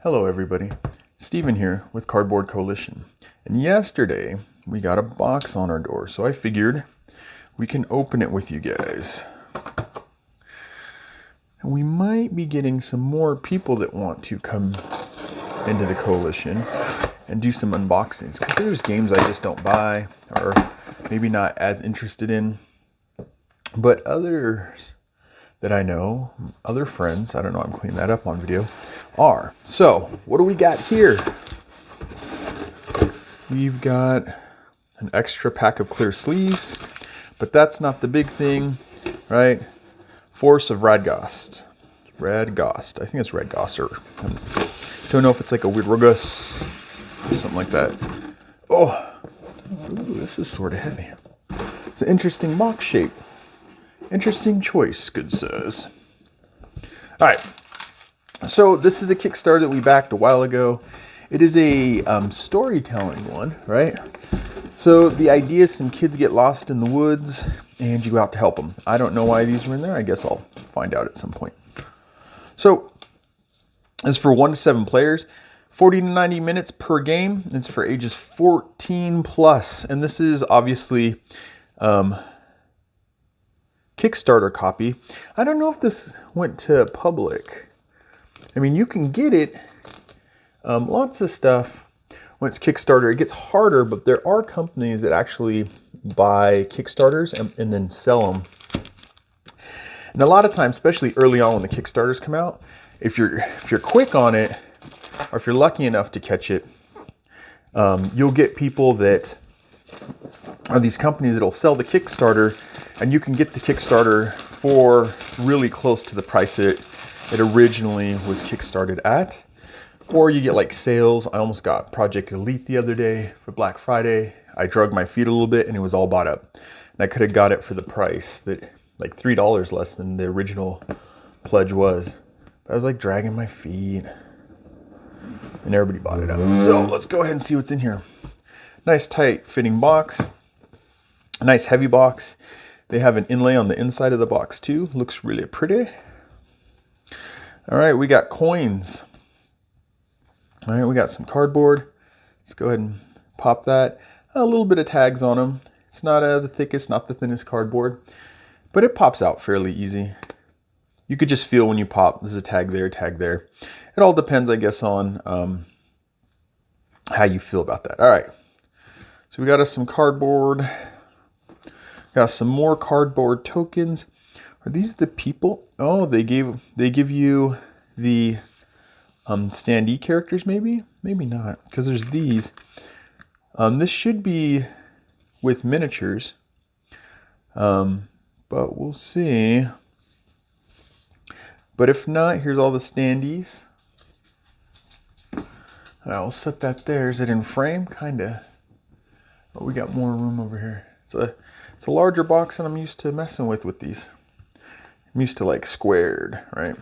Hello everybody, Steven here with Cardboard Coalition. And yesterday we got a box on our door, so I figured we can open it with you guys. And we might be getting some more people that want to come into the coalition and do some unboxings, because there's games I just don't buy or maybe not as interested in, but others that I know, other friends, I don't know, I'm cleaning that up on video, are. So, what do we got here? We've got an extra pack of clear sleeves, but that's not the big thing, right? Force of Radgost. Radgost. I think it's Radgost, or I don't know if it's like a weird Radgost or something like that. Oh, ooh, this is sort of heavy. It's an interesting box shape. Interesting choice, good sirs. All right, so this is a Kickstarter that we backed a while ago. It is a storytelling one, right? So the idea is some kids get lost in the woods and you go out to help them. I don't know why these were in there. I guess I'll find out at some point. So it's for 1 to 7 players, 40 to 90 minutes per game. It's for ages 14 plus. And this is obviously Kickstarter copy. I don't know if this went to public. I mean, you can get it. Lots of stuff when it's Kickstarter, it gets harder, but there are companies that actually buy Kickstarters and then sell them. And a lot of times, especially early on when the Kickstarters come out, if you're quick on it, or if you're lucky enough to catch it, you'll get people that are these companies that'll sell the Kickstarter, and you can get the Kickstarter for really close to the price it originally was Kickstarted at. Or you get like sales. I almost got Project Elite the other day for Black Friday. I drug my feet a little bit and it was all bought up. And I could have got it for the price that like $3 less than the original pledge was. But I was like dragging my feet and everybody bought it up. So let's go ahead and see what's in here. Nice tight fitting box. A nice heavy box. They have an inlay on the inside of the box too. Looks really pretty. All right, we got coins. All right, we got some cardboard. Let's go ahead and pop that. A little bit of tags on them. It's not the thickest, not the thinnest cardboard, but it pops out fairly easy. You could just feel when you pop, there's a tag there, tag there. It all depends, I guess, on how you feel about that. All right, so we got us some cardboard. Got some more cardboard tokens. Are these the people? Oh, they give you the standee characters, maybe not, because there's these. This should be with miniatures, but we'll see. But if not, here's all the standees. I'll set that there. Is it in frame? Kinda. But we got more room over here. It's a larger box than I'm used to messing with these. I'm used to like squared, right?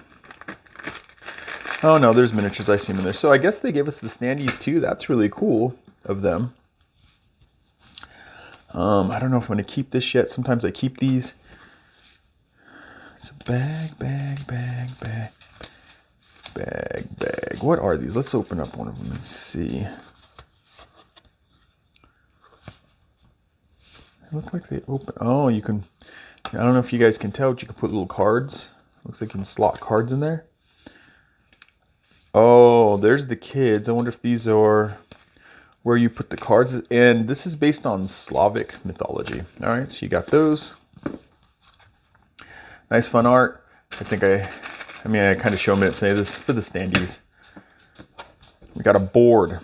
Oh no, there's miniatures. I see them in there. So I guess they gave us the standees too. That's really cool of them. I don't know if I'm going to keep this yet. Sometimes I keep these. It's a bag. What are these? Let's open up one of them and see. They look like they open. Oh, you can. I don't know if you guys can tell, but you can put little cards. Looks like you can slot cards in there. Oh, there's the kids. I wonder if these are where you put the cards. And this is based on Slavic mythology. All right, so you got those. Nice fun art. I kind of show them it, say this for the standees. We got a board.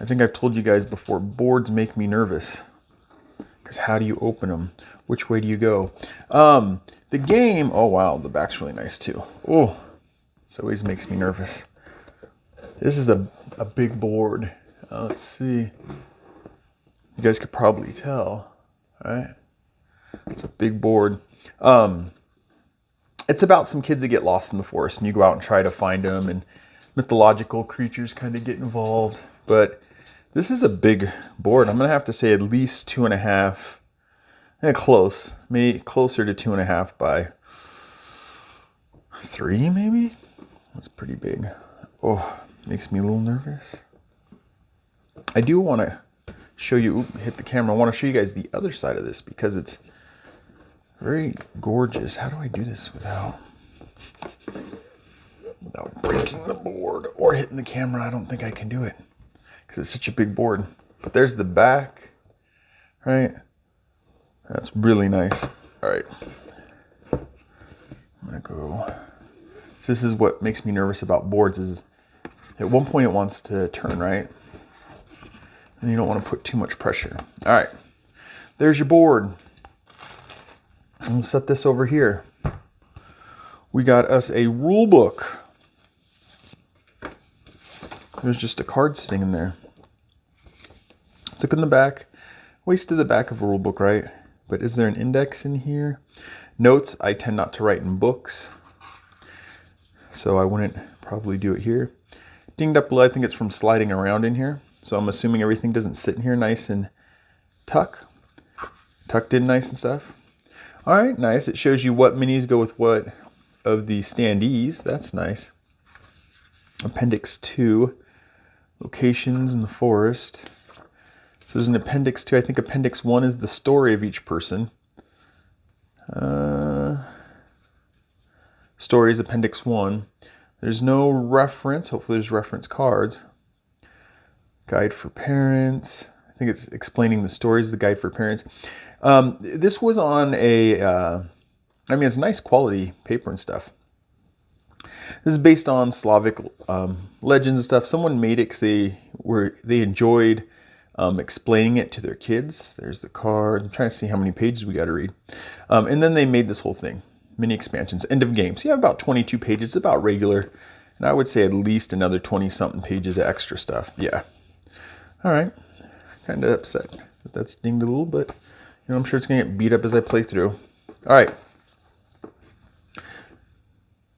I think I've told you guys before, boards make me nervous. Because how do you open them? Which way do you go? The game, oh wow, the back's really nice too. Oh. This always makes me nervous. This is a big board. Let's see. You guys could probably tell, right? It's a big board. It's about some kids that get lost in the forest and you go out and try to find them, and mythological creatures kind of get involved. But this is a big board. I'm going to have to say at least 2.5, close, maybe closer to 2.5 by 3 maybe. That's pretty big. Oh, makes me a little nervous. I do want to show you, hit the camera, I want to show you guys the other side of this because it's very gorgeous. How do I do this without breaking the board or hitting the camera? I don't think I can do it because it's such a big board. But there's the back, right? That's really nice. All right. I'm gonna go. So this is what makes me nervous about boards is at one point it wants to turn, right? And you don't want to put too much pressure. All right, there's your board. I'm gonna set this over here. We got us a rule book. There's just a card sitting in there. Let's look in the back. Wasted the back of a rule book, right? But is there an index in here? Notes, I tend not to write in books, so I wouldn't probably do it here. Dinged up below, I think it's from sliding around in here. So I'm assuming everything doesn't sit in here nice and tucked in nice and stuff. All right, nice. It shows you what minis go with what of the standees. That's nice. Appendix 2, locations in the forest. So there's an appendix 2. I think appendix 1 is the story of each person. Stories, appendix 1. There's no reference. Hopefully there's reference cards. Guide for parents. I think it's explaining the stories, the guide for parents. This was on a, I mean, it's nice quality paper and stuff. This is based on Slavic legends and stuff. Someone made it because they enjoyed explaining it to their kids. There's the card. I'm trying to see how many pages we got to read. And then they made this whole thing. Mini expansions, end of game. So you have about 22 pages, about regular. And I would say at least another 20-something pages of extra stuff. Yeah. All right. Kind of upset that that's dinged a little, but I'm sure it's going to get beat up as I play through. All right.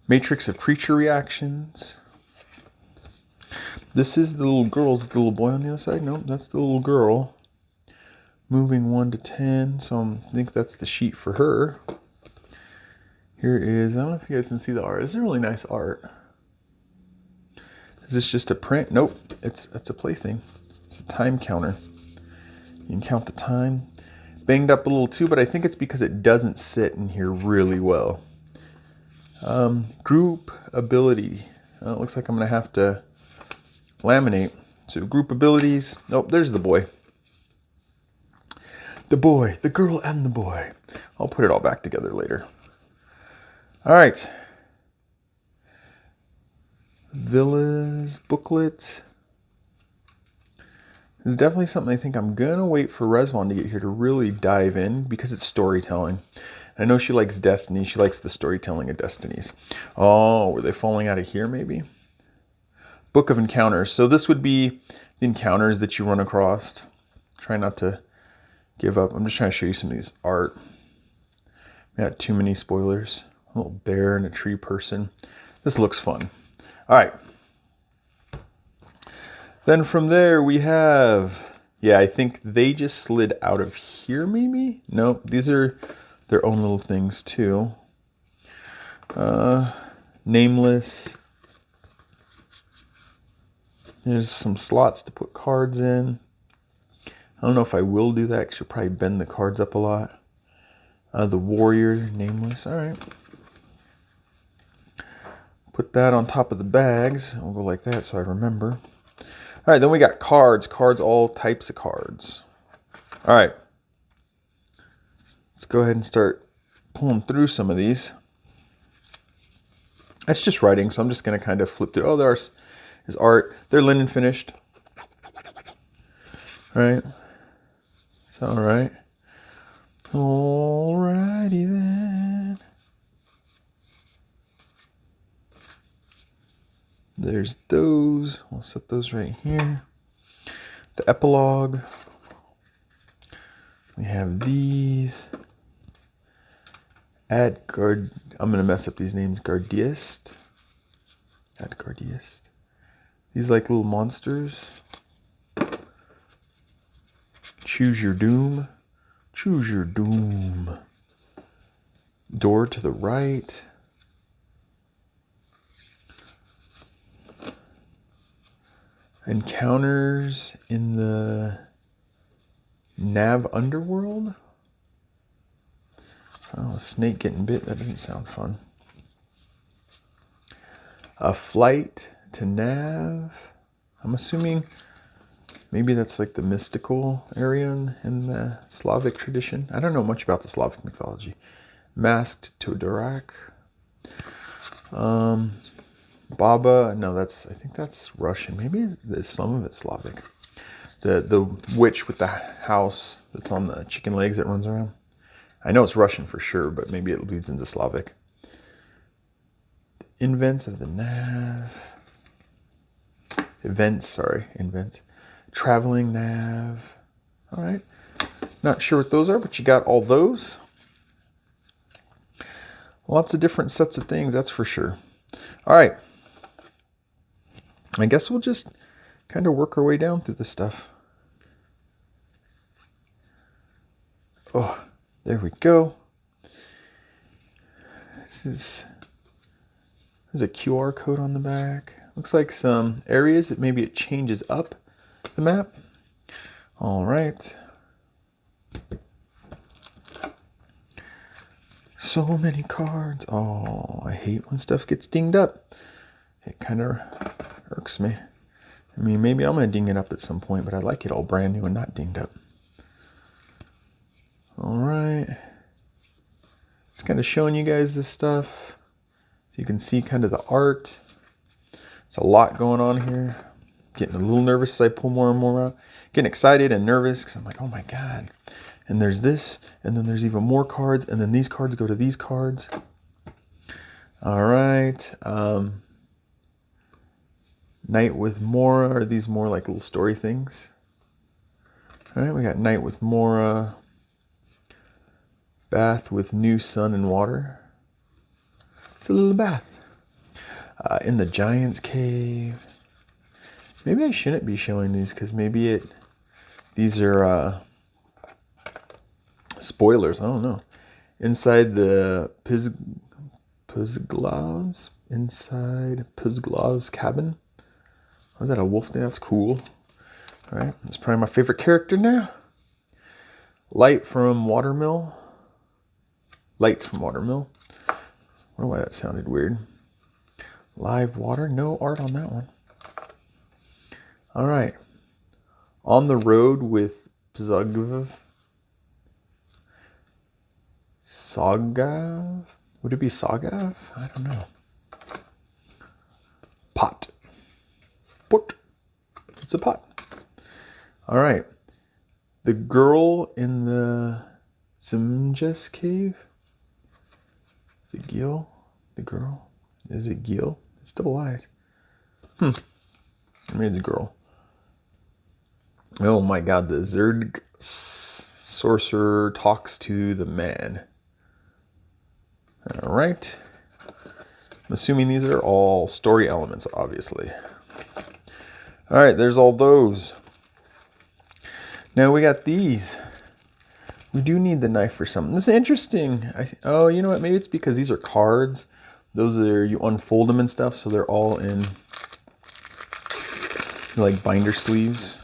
Matrix of creature reactions. This is the little girl's the little boy on the other side. Nope, that's the little girl. Moving 1 to 10. So I think that's the sheet for her. Here is, I don't know if you guys can see the art. This is really nice art. Is this just a print? Nope, it's a plaything. It's a time counter. You can count the time. Banged up a little too, but I think it's because it doesn't sit in here really well. Group ability. It looks like I'm going to have to laminate. So group abilities. Nope, there's the boy. The boy, the girl, and the boy. I'll put it all back together later. All right. Villas booklet. This is definitely something I think I'm going to wait for Rezwan to get here to really dive in because it's storytelling. I know she likes Destiny. She likes the storytelling of Destinies. Oh, were they falling out of here maybe? Book of Encounters. So this would be the encounters that you run across. Try not to give up. I'm just trying to show you some of these art. Not too many spoilers. A little bear and a tree person. This looks fun. All right. Then from there we have, yeah, I think they just slid out of here maybe? Nope, these are their own little things too. Nameless. There's some slots to put cards in. I don't know if I will do that because you'll probably bend the cards up a lot. The warrior, nameless. All right. Put that on top of the bags. I'll go like that so I remember. All right, then we got cards. Cards, all types of cards. All right. Let's go ahead and start pulling through some of these. That's just writing, so I'm just going to kind of flip through. Oh, there's art. They're linen finished. All right. It's all right. All righty then. There's those. We'll set those right here. The epilogue. We have these. I'm going to mess up these names. Guardiest. Guardiest. These like little monsters. Choose your doom. Choose your doom. Door to the right. Encounters in the Nav underworld? Oh, a snake getting bit. That doesn't sound fun. A flight to Nav. I'm assuming maybe that's like the mystical area in the Slavic tradition. I don't know much about the Slavic mythology. Masked to Durak. Baba. No, I think that's Russian. Maybe some of it's Slavic. The witch with the house that's on the chicken legs that runs around. I know it's Russian for sure, but maybe it leads into Slavic. Invents of the Nav. Invents. Traveling Nav. All right. Not sure what those are, but you got all those. Lots of different sets of things, that's for sure. All right. I guess we'll just kind of work our way down through this stuff. Oh, there we go. There's a QR code on the back. Looks like some areas that maybe it changes up the map. All right. So many cards. Oh, I hate when stuff gets dinged up. It kind of irks me. I mean, maybe I'm going to ding it up at some point, but I like it all brand new and not dinged up. All right. Just kind of showing you guys this stuff so you can see kind of the art. It's a lot going on here. Getting a little nervous as I pull more and more out. Getting excited and nervous because I'm like, oh my God. And there's this, and then there's even more cards, and then these cards go to these cards. All right. Night with Mora. Are these more like little story things? All right, we got Night with Mora. Bath with new sun and water. It's a little bath. In the Giant's Cave. Maybe I shouldn't be showing these because maybe these are spoilers. I don't know. Inside the Puzglav's cabin. Was that a wolf? That's cool. All right, that's probably my favorite character now. Lights from Watermill. I don't know why that sounded weird. Live water. No art on that one. All right. On the road with Pzugv. Sagav? Would it be Sagav? I don't know. Pot. It's a pot. All right. The girl in the Simjes cave. The girl. Is it Gil? It's double eyes. I mean, it's a girl. Oh my God, the Zerg sorcerer talks to the man. All right. I'm assuming these are all story elements, obviously. All right, there's all those. Now we got these. We do need the knife for something. This is interesting. Oh, you know what? Maybe it's because these are cards. Those are, you unfold them and stuff, so they're all in like binder sleeves.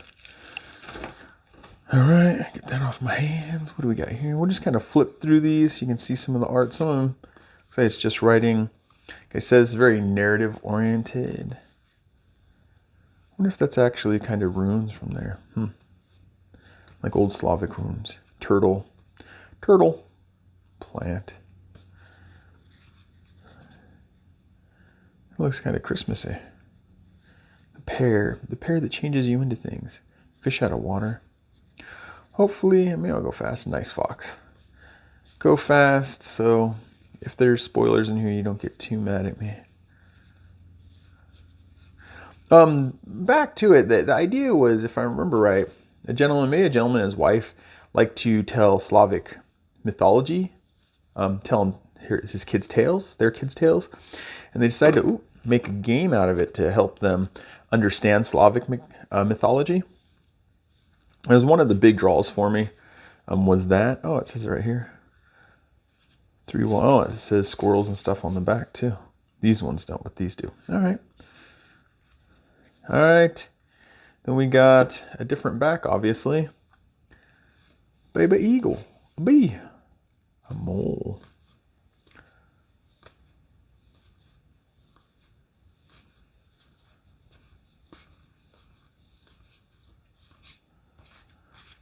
All right, get that off my hands. What do we got here? We'll just kind of flip through these so you can see some of the art. Some of them, looks like it's just writing. Like I said, it's very narrative oriented. I wonder if that's actually kind of runes from there. Like old Slavic runes. Turtle, plant. It looks kind of Christmassy. The pear that changes you into things. Fish out of water. Hopefully, I'll go fast. Nice fox. Go fast, so if there's spoilers in here, you don't get too mad at me. Back to it. The idea was, if I remember right, a gentleman and his wife like to tell Slavic mythology, tell his kids' tales, their kids' tales, and they decided to make a game out of it to help them understand Slavic mythology. It was one of the big draws for me. Was that? Oh, it says it right here. 3-1. Oh, it says squirrels and stuff on the back too. These ones don't, but these do. All right. Then we got a different back, obviously. Baby eagle, a bee, a mole.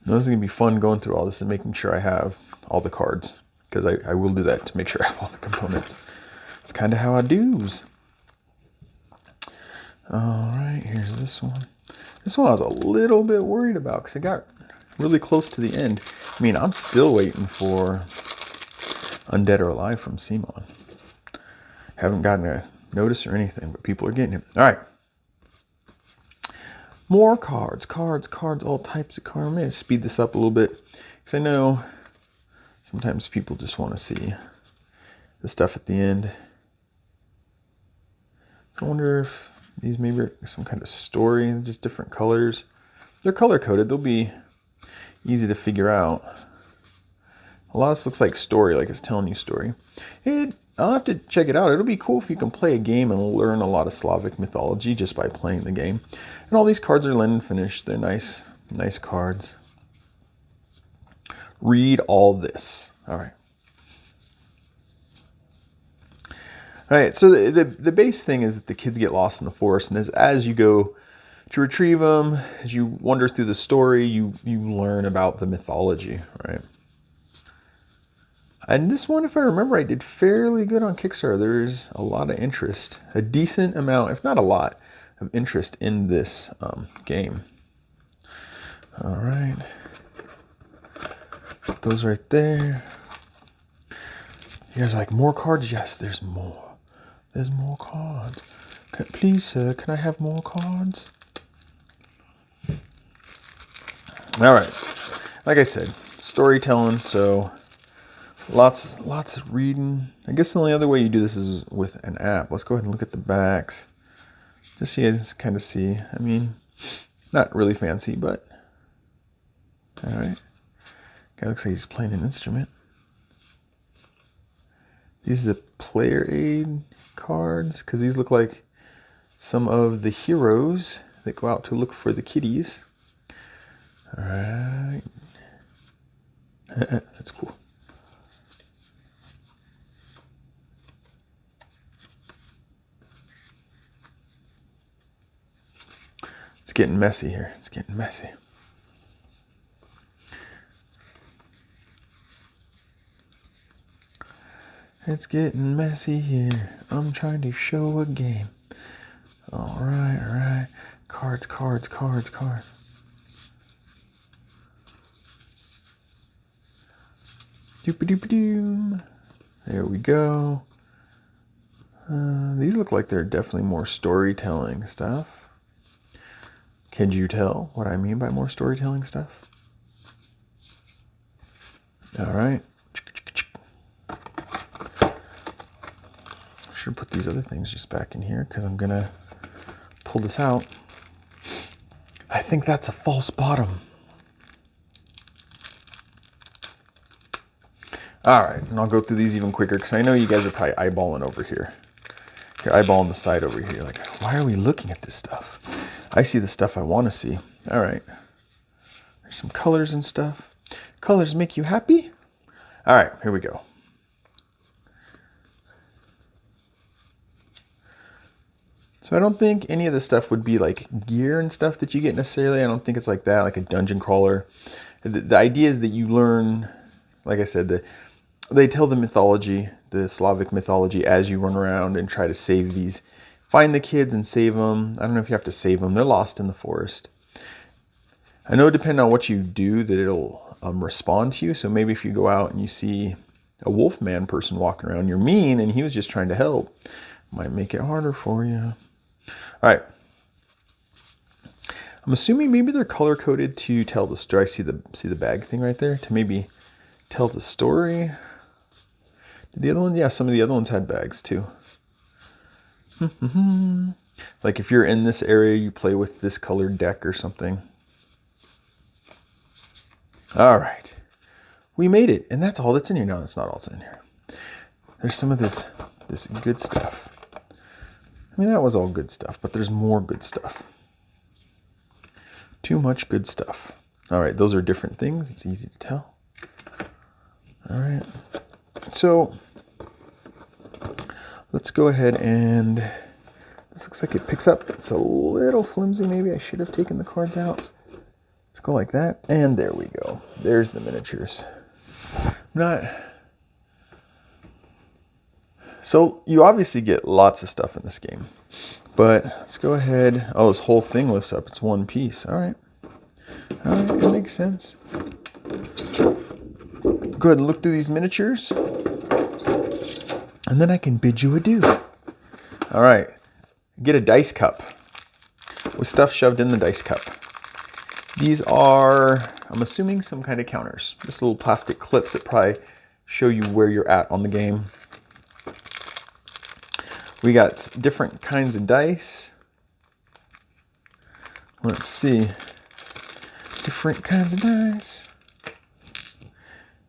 Now, this is going to be fun going through all this and making sure I have all the cards, because I will do that to make sure I have all the components. It's kind of how I do's. All right, here's this one. This one I was a little bit worried about because it got really close to the end. I mean, I'm still waiting for Undead or Alive from Simon. Haven't gotten a notice or anything, but people are getting it. All right. More cards, all types of cards. I'm going to speed this up a little bit because I know sometimes people just want to see the stuff at the end. So I wonder if these maybe are some kind of story, just different colors. They're color coded. They'll be easy to figure out. A lot of this looks like story, like it's telling you story. I'll have to check it out. It'll be cool if you can play a game and learn a lot of Slavic mythology just by playing the game. And all these cards are linen finished. They're nice cards. Read all this. All right. All right, so the base thing is that the kids get lost in the forest, and as you go to retrieve them, as you wander through the story, you learn about the mythology, right? And this one, if I remember, I did fairly good on Kickstarter. There's a lot of interest, a decent amount, if not a lot, of interest in this game. All right, put those right there. You guys like more cards? Yes, there's more. There's more cards. Please, sir, can I have more cards? All right. Like I said, storytelling, so lots of reading. I guess the only other way you do this is with an app. Let's go ahead and look at the backs. Just so you guys kind of see. I mean, not really fancy, but all right. Guy looks like he's playing an instrument. These are the player aid cards, because these look like some of the heroes that go out to look for the kitties. All right. That's cool. It's getting messy here. It's getting messy. It's getting messy here. I'm trying to show a game. All right. Cards. Doop-a-doop-a-doom. There we go. These look like they're definitely more storytelling stuff. Can you tell what I mean by more storytelling stuff? All right. Should put these other things just back in here because I'm gonna pull this out. I think that's a false bottom. All right, and I'll go through these even quicker because I know you guys are probably eyeballing over here. You're eyeballing the side over here. Like, why are we looking at this stuff? I see the stuff I want to see. All right. There's some colors and stuff. Colors make you happy? All right, here we go. So I don't think any of this stuff would be like gear and stuff that you get necessarily. I don't think it's like that, like a dungeon crawler. The idea is that you learn, like I said, they tell the mythology, the Slavic mythology, as you run around and try to save these. Find the kids and save them. I don't know if you have to save them. They're lost in the forest. I know depending on what you do that it'll respond to you. So maybe if you go out and you see a wolfman person walking around, you're mean and he was just trying to help. Might make it harder for you. All right. I'm assuming maybe they're color coded to tell the story. I see the bag thing right there to maybe tell the story. Did the other one? Yeah, some of the other ones had bags too. Like if you're in this area, you play with this colored deck or something. All right. We made it. And that's all that's in here. No, that's not all that's in here. There's some of this good stuff. I mean, that was all good stuff, but there's more good stuff. Too much good stuff. All right, those are different things. It's easy to tell. All right, so let's go ahead and this looks like it picks up. It's a little flimsy. Maybe I should have taken the cards out. Let's go like that, and there we go. There's the miniatures. So you obviously get lots of stuff in this game, but let's go ahead. Oh, this whole thing lifts up. It's one piece. All right, that makes sense. Go ahead and look through these miniatures, and then I can bid you adieu. All right, get a dice cup with stuff shoved in the dice cup. These are, I'm assuming, some kind of counters. Just little plastic clips that probably show you where you're at on the game. We got different kinds of dice. Let's see. Different kinds of dice.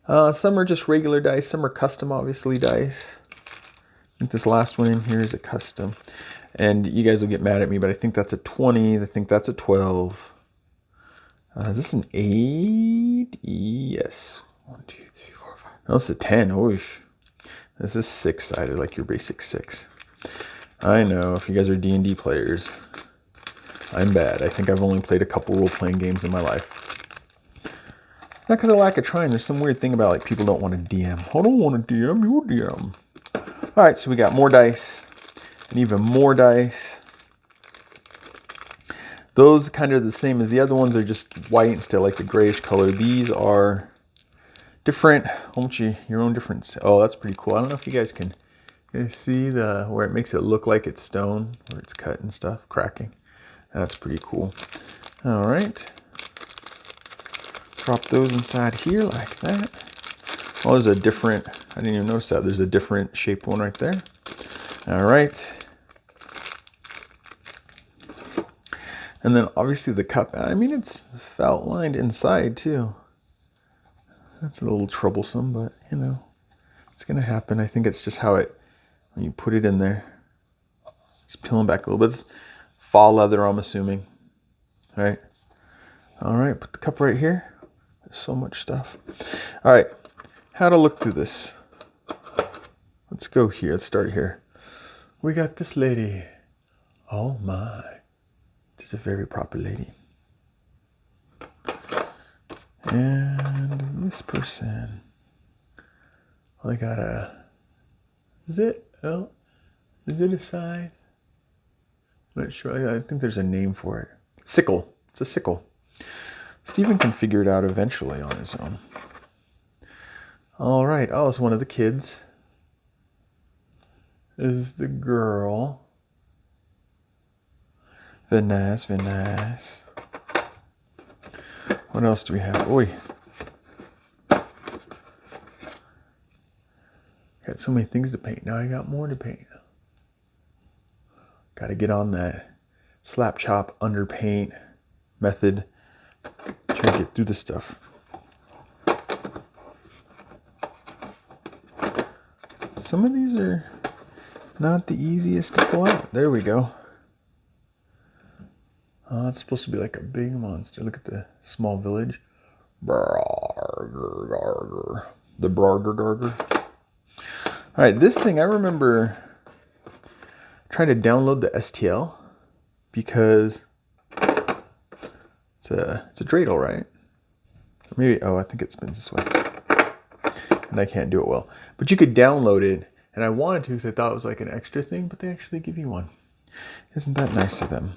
Some are just regular dice. Some are custom, obviously, dice. I think this last one in here is a custom. And you guys will get mad at me, but I think that's a 20. I think that's a 12. Is this an 8? Yes. 1, 2, 3, 4, 5. No, it's a 10. Oosh. This is 6-sided, like your basic 6. I know, if you guys are D&D players, I'm bad. I think I've only played a couple role-playing games in my life. Not because I lack of trying. There's some weird thing about like people don't want to DM. I don't want to DM, you DM. All right, so we got more dice and even more dice. Those kind of the same as the other ones. Are just white instead of like the grayish color. These are different. How much your own difference? Oh, that's pretty cool. I don't know if you guys can see the where it makes it look like it's stone, where it's cut and stuff, cracking. That's pretty cool. All right. Drop those inside here like that. Oh, there's a different, I didn't even notice that. There's a different shaped one right there. All right. And then obviously the cup, I mean, it's felt lined inside too. That's a little troublesome, but you know, it's gonna happen. I think it's just how it, when you put it in there, it's peeling back a little bit. It's fall leather, I'm assuming. All right. All right, put the cup right here. There's so much stuff. All right, how to look through this. Let's go here. Let's start here. We got this lady. Oh my. This is a very proper lady. And this person. I got a, is it? Oh, is it a side? I'm not sure. I think there's a name for it. Sickle. It's a sickle. Steven can figure it out eventually on his own. All right. Oh, it's one of the kids. This is the girl. Very nice, very nice. What else do we have? Oi. Got so many things to paint. Now I got more to paint. Got to get on that slap chop underpaint method. Try to get through this stuff. Some of these are not the easiest to pull out. There we go. Oh, it's supposed to be like a big monster. Look at the small village. The Brarger Garger. All right, this thing I remember trying to download the STL because it's a dreidel, right? Or maybe, oh, I think it spins this way. And I can't do it well. But you could download it, and I wanted to because I thought it was like an extra thing, but they actually give you one. Isn't that nice of them?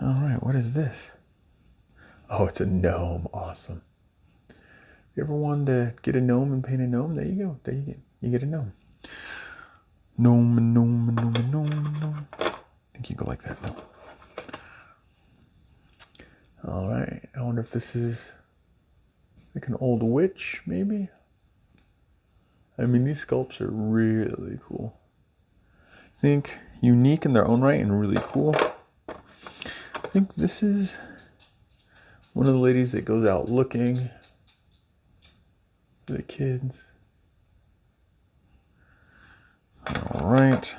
All right, what is this? Oh, it's a gnome. Awesome. You ever wanted to get a gnome and paint a gnome? There you go. There you get a gnome. Gnome, gnome, gnome, gnome, gnome. I think you go like that, no? All right. I wonder if this is like an old witch, maybe? I mean, these sculpts are really cool. I think unique in their own right and really cool. I think this is one of the ladies that goes out looking for the kids. All right.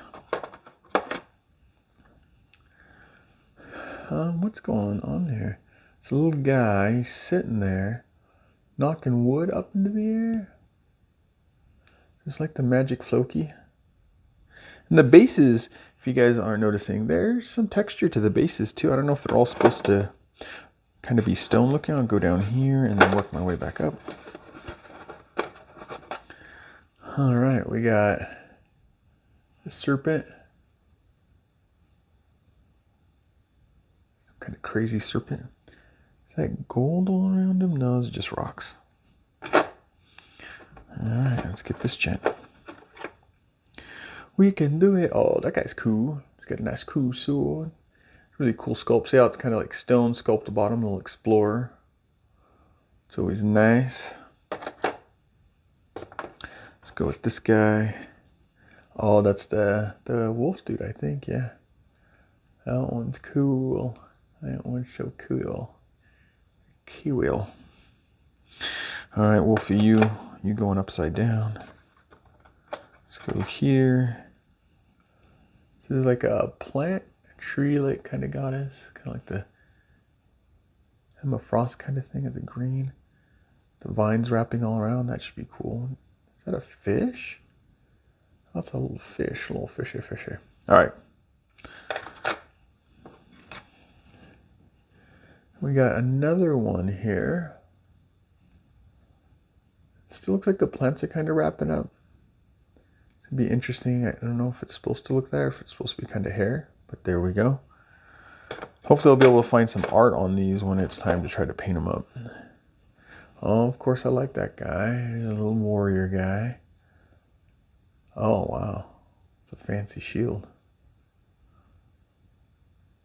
What's going on there? It's a little guy, he's sitting there, knocking wood up into the air. Just like the magic floki. And the bases, if you guys aren't noticing, there's some texture to the bases too. I don't know if they're all supposed to kind of be stone looking. I'll go down here and then work my way back up. All right, we got the serpent. Some kind of crazy serpent. Is that gold all around him? No, it's just rocks. All right, let's get this gent. We can do it. Oh, that guy's cool. He's got a nice cool sword. Really cool sculpt. See how it's kind of like stone sculpt the bottom, little explorer. It's always nice. Let's go with this guy. Oh, that's the wolf dude, I think, yeah. That one's cool. That one's so cool. Cool. All right, Wolfie, you going upside down. Let's go here. This is like a plant, a tree like kind of goddess. Kind of like the Emma Frost kind of thing of the green. The vines wrapping all around. That should be cool. Is that a fish? That's a little fish, a little fishy. All right. We got another one here. It still looks like the plants are kind of wrapping up. It'd be interesting. I don't know if it's supposed to look there, if it's supposed to be kind of hair, but there we go. Hopefully I'll be able to find some art on these when it's time to try to paint them up. Oh, of course I like that guy. Here's a little warrior guy. Oh, wow. It's a fancy shield.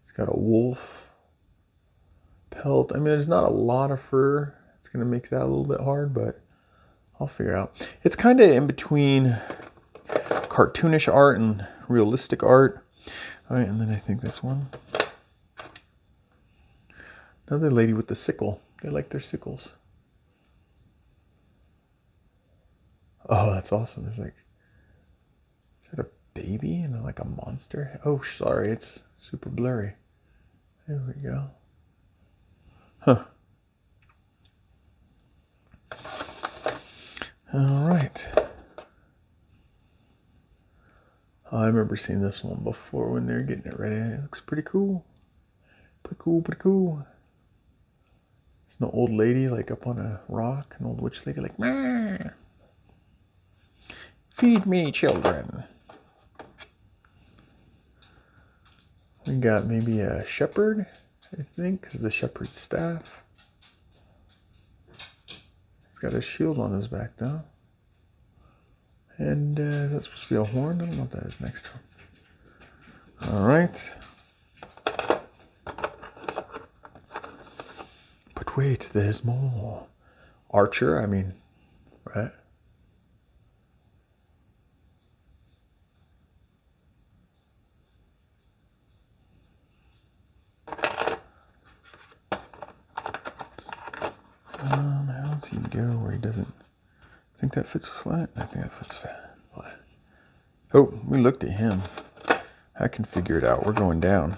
He's got a wolf pelt. I mean, there's not a lot of fur. It's going to make that a little bit hard, but I'll figure it out. It's kind of in between cartoonish art and realistic art. All right, and then I think this one. Another lady with the sickle. They like their sickles. Oh, that's awesome. There's like, is that a baby and like a monster? Oh, sorry, it's super blurry. There we go. Huh. All right. Oh, I remember seeing this one before when they were getting it ready. It looks pretty cool. Pretty cool. It's an old lady like up on a rock, an old witch lady like, meh. Feed me, children. We got maybe a shepherd, I think, because the shepherd's staff. He's got a shield on his back, though. And is that supposed to be a horn? I don't know what that is next to him. All right. But wait, there's more. Archer, I mean, right? How does he go where he doesn't? I think that fits flat. I think that fits flat. Oh, we looked at him. I can figure it out. We're going down.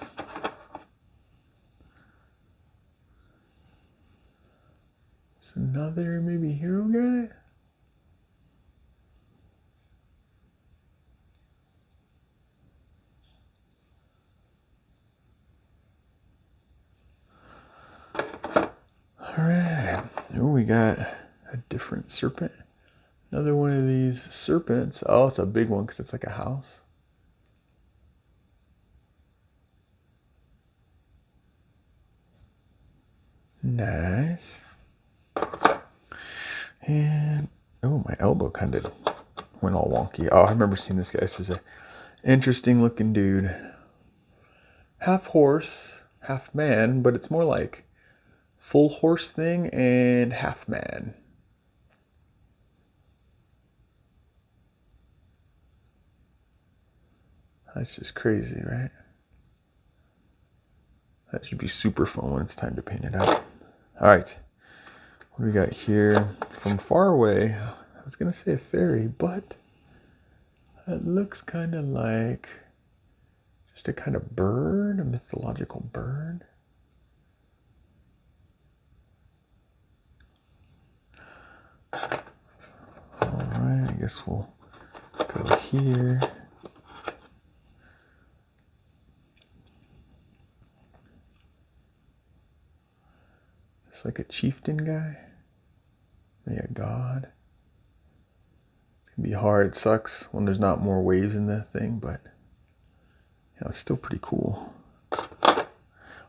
It's another maybe hero guy. All right. Oh, we got a different serpent. Another one of these serpents. Oh, it's a big one because it's like a house. Nice. And, oh, my elbow kind of went all wonky. Oh, I remember seeing this guy. This is an interesting looking dude. Half horse, half man, but it's more like full horse thing and half man. That's just crazy, right? That should be super fun when it's time to paint it out. All right, what do we got here? From far away, I was gonna say a fairy, but it looks kind of like just a kind of bird, a mythological bird. All right, I guess we'll go here. It's like a chieftain guy. Maybe a god. It's gonna be hard. It sucks when there's not more waves in the thing, but you know, it's still pretty cool.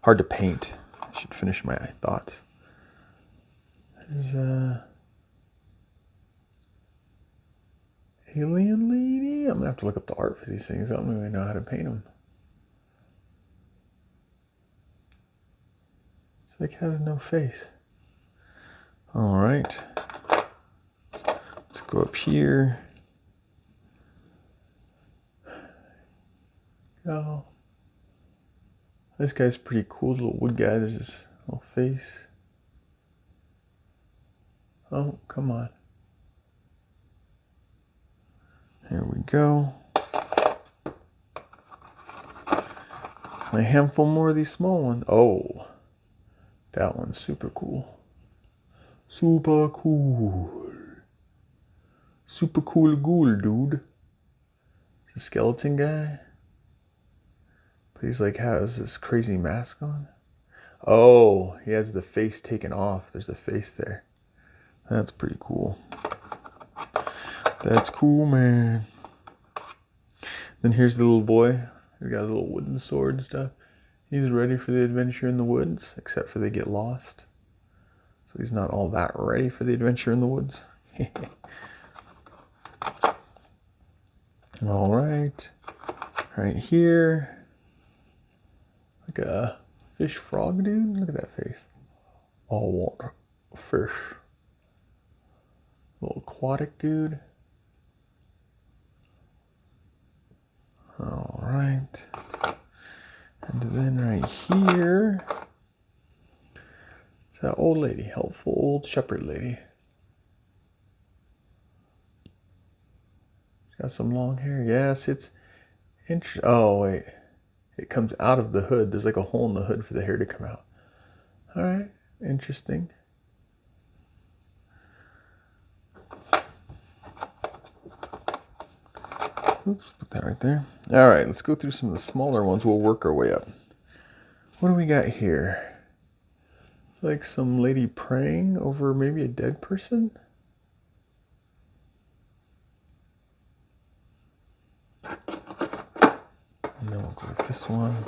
Hard to paint. I should finish my thoughts. There's a alien lady. I'm gonna have to look up the art for these things. I don't really know how to paint them. It's like has no face. All right. Let's go up here. Go. This guy's pretty cool, little wood guy. There's his little face. Oh, come on. There we go. A handful more of these small ones. Oh, that one's super cool. Super cool. Super cool ghoul, dude. It's a skeleton guy. But he's like, has this crazy mask on. Oh, he has the face taken off. There's a face there. That's pretty cool. That's cool, man. Then here's the little boy. He got a little wooden sword and stuff. He's ready for the adventure in the woods, except for they get lost. So he's not all that ready for the adventure in the woods. All right. Right here. Like a fish frog dude. Look at that face. All water fish. Little aquatic dude. All right. And then right here, it's that old lady, helpful old shepherd lady. She's got some long hair. Yes, it's interesting. Oh, wait. It comes out of the hood. There's like a hole in the hood for the hair to come out. All right. Interesting. Oops, put that right there. All right, let's go through some of the smaller ones. We'll work our way up. What do we got here? It's like some lady praying over maybe a dead person. And then we'll go with this one.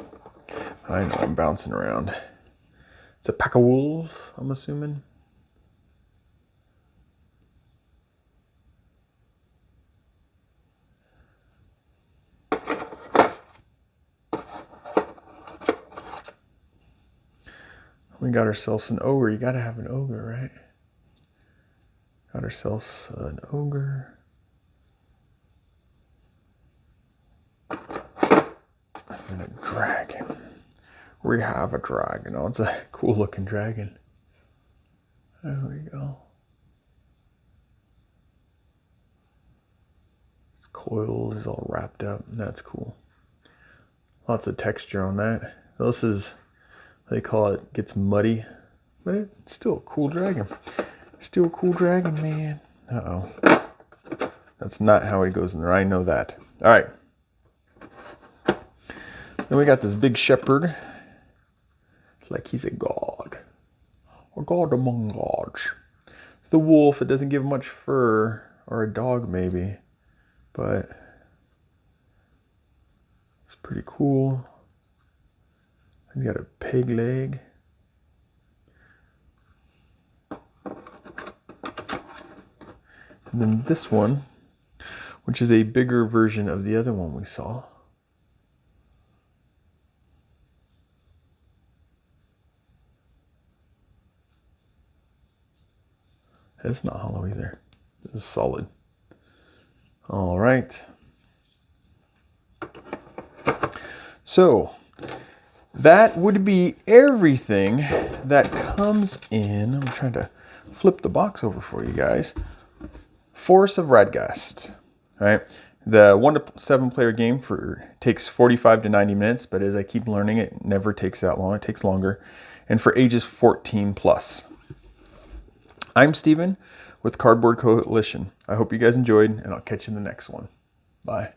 I know I'm bouncing around. It's a pack of wolves, I'm assuming. We got ourselves an ogre. You gotta have an ogre, right? Got ourselves an ogre. And a dragon. We have a dragon. Oh, it's a cool looking dragon. There we go. It's coiled, it's all wrapped up. That's cool. Lots of texture on that. This is, they call it, gets muddy, but it's still a cool dragon. Still a cool dragon, man. Uh-oh. That's not how it goes in there. I know that. All right. Then we got this big shepherd. It's like he's a god. A god among gods. It's the wolf. It doesn't give much fur. Or a dog, maybe. But it's pretty cool. He's got a peg leg. And then this one, which is a bigger version of the other one we saw. It's not hollow either. This is solid. All right. So that would be everything that comes in. I'm trying to flip the box over for you guys. Force of Radgost. All right. The 1 to 7 player game takes 45 to 90 minutes, but as I keep learning, it never takes that long. It takes longer. And for ages 14 plus. I'm Steven with Cardboard Coalition. I hope you guys enjoyed, and I'll catch you in the next one. Bye.